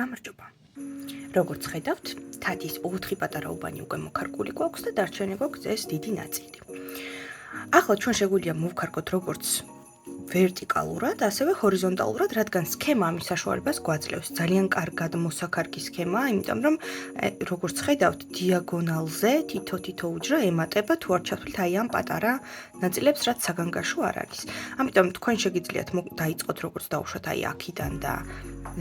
გამარჯობა. როგორც ხედავთ, თათის 4 პატარა უბანი უკვე მოქარკული გვაქვს და დარჩენილი გვაქვს ეს დიდი ნაწილი. ახლა ჩვენ შეგვიძლია მოვქარკოთ როგორც ვერტიკალურად, ასევე ჰორიზონტალურად, რადგან სქემა ამის საშუალებას გვაძლევს. ძალიან კარგად მოსაქარგი სქემაა, იმიტომ რომ როგორც ხედავთ, დიაგონალზე თითო უჯრა ემატება თუ არ ჩათვლით აი ამ პატარა ნაწილებს, რაც საგანგაშო არ არის. ამიტომ თქვენ შეგიძლიათ დაიწყოთ როგორც დაუშვათ აი აქედან და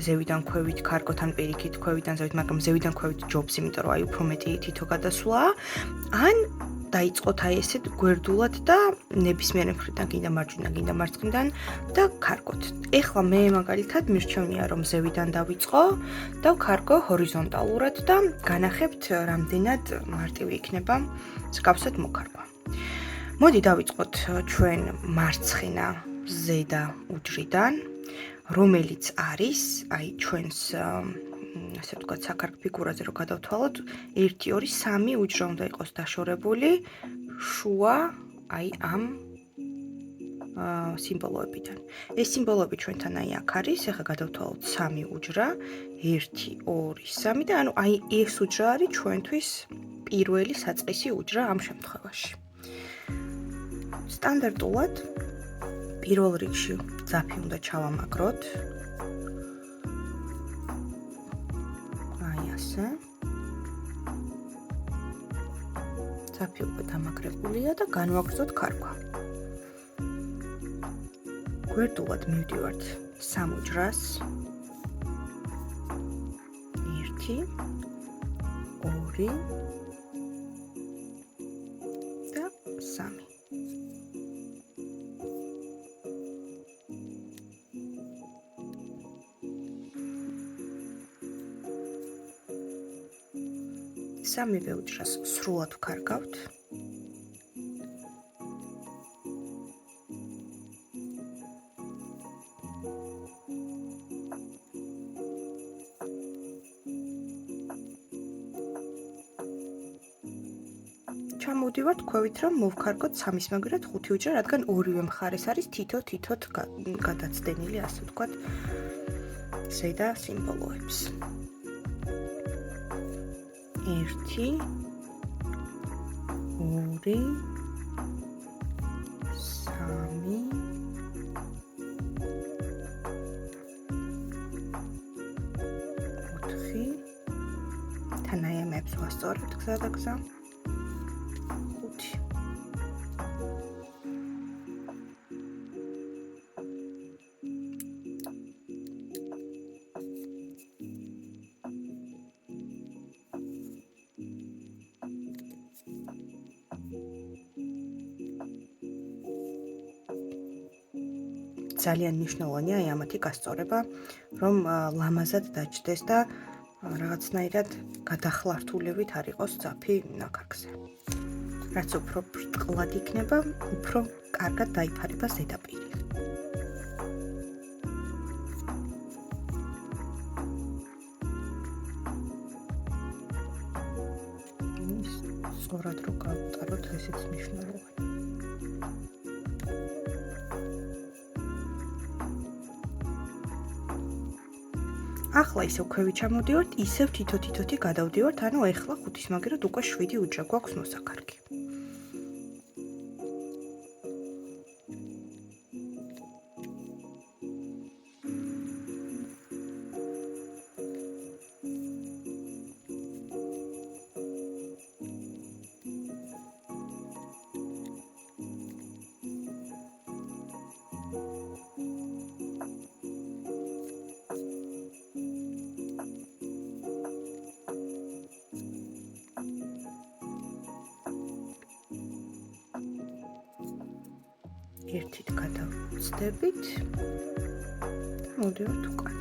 ზევიდან ქვევით ქარგოთ ან პირიქით ქვევიდან ზევით, მაგრამ ზევიდან ქვევით ჯობს, იმიტომ რომ აი უფრო მეტი თითო გადასვლაა. ან დაიწყოთ აი ესეთ გვერდულად და ნებისმიერ მხრიდან, გინდა მარჯვიდან, გინდა მარცხნიდან და ქარგოთ. ეხლა მე მაგალითად მირჩევნია რომ ზევიდან დავიწყო და ვქარგო ჰორიზონტალურად და განახებთ რამდენად მარტივი იქნება მსგავსად მოქარგვა. მოდი დავიწყოთ ჩვენ მარცხენა ზედა უჯრიდან, რომელიც არის აი ჩვენს ასე ვთქვათ, საქარგ ფიგურაზე რო გადავთვალოთ, 1, 2, 3 უჯრა უნდა იყოს დაშორებული შუა აი ამ სიმბოლოებიდან. ეს სიმბოლოები ჩვენთან აი აქ არის, ახლა გადავთვალოთ 3 უჯრა, 1, 2, 3 და ანუ აი ეს უჯრა არის ჩვენთვის პირველი საწყისი უჯრა ამ შემთხვევაში. სტანდარტულად პირველ რიგში ძაფი უნდა ჩავამაგროთ. ძაფი უკვე დამაგრებულია და განვაგრძოთ ქარგვა. გვერდულად მივდივართ 3 უჯრას. 1, 2 და 3. სამივე უჯრას სრულად ვქარგავთ. ჩამოვდივართ ქვევით, რომ მოვქარგოთ 3-ის მაგერად 5 უჯრა, რადგან ორივე მხარეს არის თითო-თითოდ გადაცდენილი, ასე ვთქვათ, ზედა სიმბოლოებს. 1, 2, 3, 4 თან აი ამებს ვასწორებთ გზა და გზა. 5. ძალიან მნიშვნელოვანია აი ამათი გასწორება, რომ ლამაზად დაჯდეს და რაღაცნაირად გადახლართულებით არ იყოს ძაფი ნაქარგზე. რაც უფრო ბრტყლად იქნება, უფრო კარგად დაიფარება ზედაპირი. სწორად რო გავუტაროთ, ესეც მნიშვნელოვანია. ახლა ისევ ქვევით ჩამოვდივართ, ისევ თითო-თითოთი გადავდივართ, ანუ ეხლა 5-ის მაგერად უკვე 7 უჯრა გვაქვს მოსაქარგი. ერთით გადავწდებით და მოვდივართ უკან.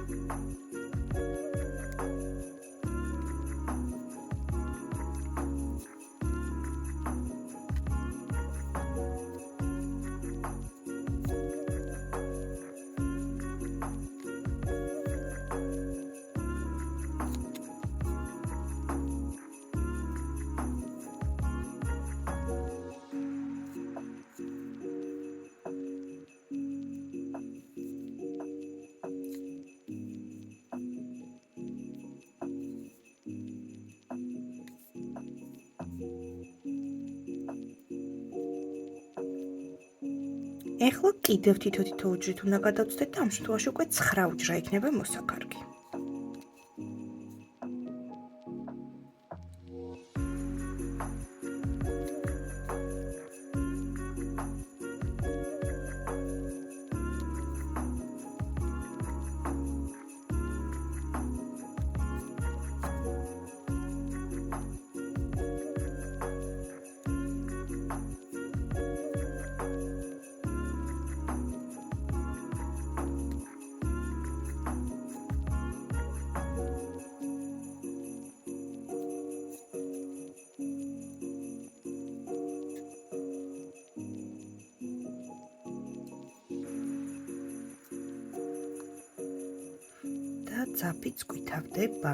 ეხლა კიდევ თითო უჯრით უნდა გადავწდეთ და ამ შემთხვევაში უკვე 9 უჯრა იქნება მოსაქარგი. და ძაფიც გვითავდება.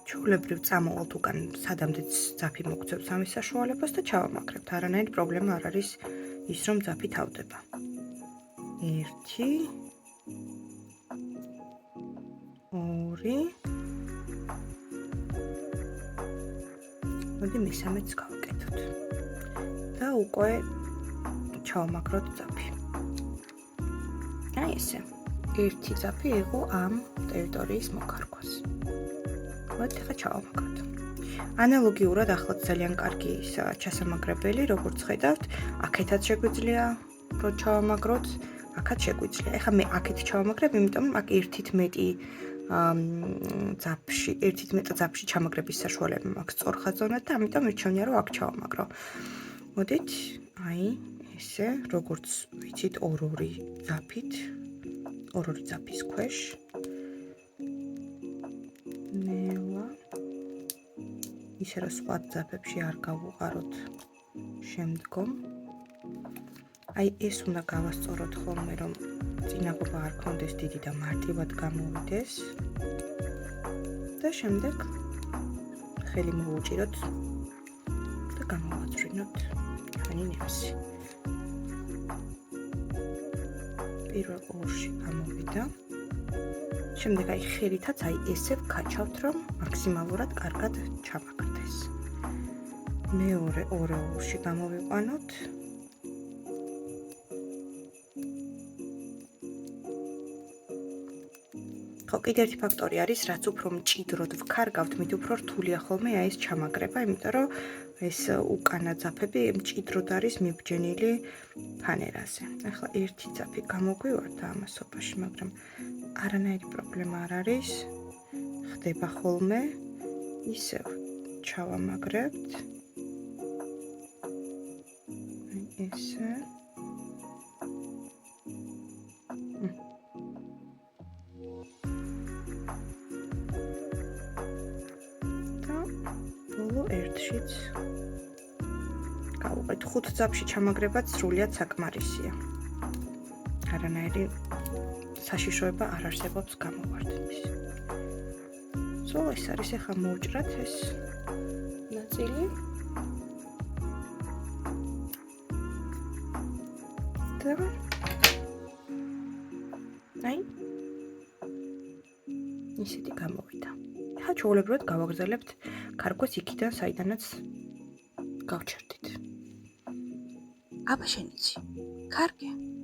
ჩვეულებრივ წამოვალთ უკან სადამდეც ძაფი მოგწევს ამის საშუალებას და ჩავამაგრებთ. არანაირი პრობლემა არ არის ის, რომ ძაფი თავდება. 1 2 მოდი მესამეც გავაკეთოთ. და უკვე ჩავამაგროთ ძაფი. აი ესე. 1 ძაფი იყო ამ ტერიტორიის მოქარქვას. მოდი ახლა ჩავამაგროთ. ანალოგიურად ახლაც ძალიან კარგი ჩასამაგრებელი, როგორც ხედავთ, აქეთაც შეგვიძლია რო ჩავამაგროთ, აქაც შეგვიძლია. ეხლა მე აქეთ ჩავამაგრებ, იმიტომ რომ აქ 1-ით მეტი ძაფში ჩამაგრების საშუალება მაქვს სწორხაზოვნად და ამიტომ მირჩევნია რომ აქ ჩავამაგრო. მოდით, აი ესე, როგორც ვიცით, 2 ძაფით, 2 ძაფის ქვეშ ნელა ისე რომ სხვა ძაფებში არ გავუყაროთ შემდგომ. აი ეს უნდა გავასწოროთ ხოლმე, რომ წინაღობა არ ქონდეს დიდი და მარტივად გამოვიდეს. და შემდეგ ხელი მოვუჭიროთ და გამოვაწვრინოთ ჩვენი ნემსი. პირველ ორში გამოვიდა. შემდეგ აი ხელითაც აი ესე ვქაჩავთ, რომ მაქსიმალურად კარგად ჩამაგრდეს. მეორე ორში გამოვიყვანოთ. ხო, კიდევ ერთი ფაქტორი არის, რაც უფრო მჭიდროდ ვქარგავთ, მით უფრო რთულია ხოლმე აი ეს ჩამაგრება, იმიტომ რომ ეს უკანა ძაფები მჭიდროდ არის მიბჯენილი ფანერაზე. ახლა 1 ძაფი გამოგვივარდა ამასობაში, მაგრამ არანაირი პრობლემა არ არის. ხდება ხოლმე. ისევ ჩავამაგრებთ. ესე. ბოლო 1-შიც გავუყეთ. 5 ძაფში ჩამაგრებაც სრულიად საკმარისია. არანაირი საშიშროება არ არსებობს გამოვარდნის. სულ ეს არის, ახლა მოვჭრათ ეს ნაწილი. და აი ისეთი გამოვიდა. ახლა ჩვეულებრივად გავაგრძელებთ ქარქვას იქიდან, საიდანაც გავჩერდით. აბა შენ იცი. კარგი.